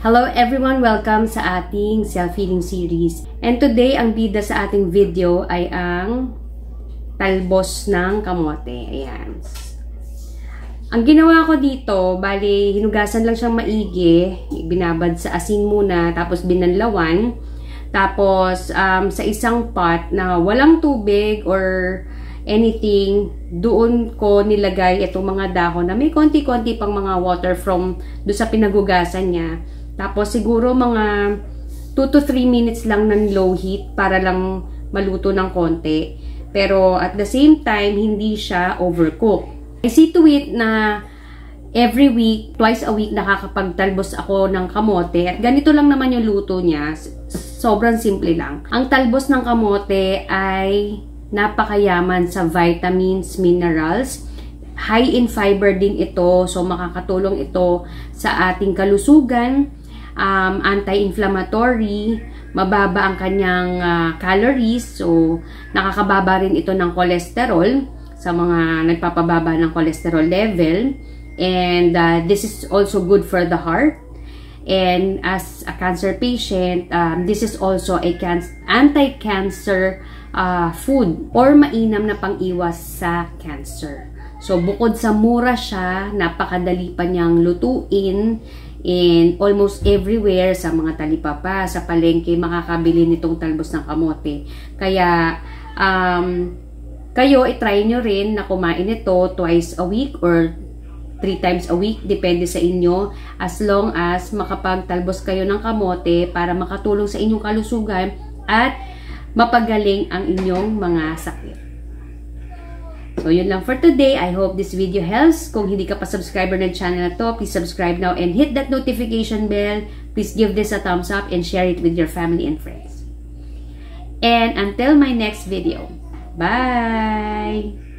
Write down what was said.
Hello everyone! Welcome sa ating self-healing series. And today, ang bida sa ating video ay ang talbos ng kamote. Ayan. Ang ginawa ko dito, bali, hinugasan lang siyang maigi. Binabad sa asin muna, tapos binanlawan. Tapos, sa isang pot na walang tubig or anything, doon ko nilagay itong mga dahon na may konti-konti pang mga water from doon sa pinagugasan niya. Tapos siguro mga 2 to 3 minutes lang ng low heat para lang maluto ng konti. Pero at the same time, hindi siya overcook. I see to it na every week, twice a week, nakakapagtalbos ako ng kamote. At ganito lang naman yung luto niya. Sobrang simple lang. Ang talbos ng kamote ay napakayaman sa vitamins, minerals. High in fiber din ito. So, makakatulong ito sa ating kalusugan. Anti-inflammatory. Mababa ang kanyang calories. So, nakakababa rin ito ng cholesterol sa mga nagpapababa ng cholesterol level. And this is also good for the heart. And as a cancer patient, this is also a anti-cancer food or mainam na pang-iwas sa cancer. So, bukod sa mura siya, napakadali pa niyang lutuin and almost everywhere sa mga talipapa, sa palengke, makakabili nitong talbos ng kamote. Kaya, kayo, itry nyo rin na kumain ito twice a week or 3 times a week, depende sa inyo, as long as makapagtalbos kayo ng kamote para makatulong sa inyong kalusugan at mapagaling ang inyong mga sakit. So, yun lang for today. I hope this video helps. Kung hindi ka pa subscriber ng channel na to, please subscribe now and hit that notification bell. Please give this a thumbs up and share it with your family and friends. And until my next video, bye!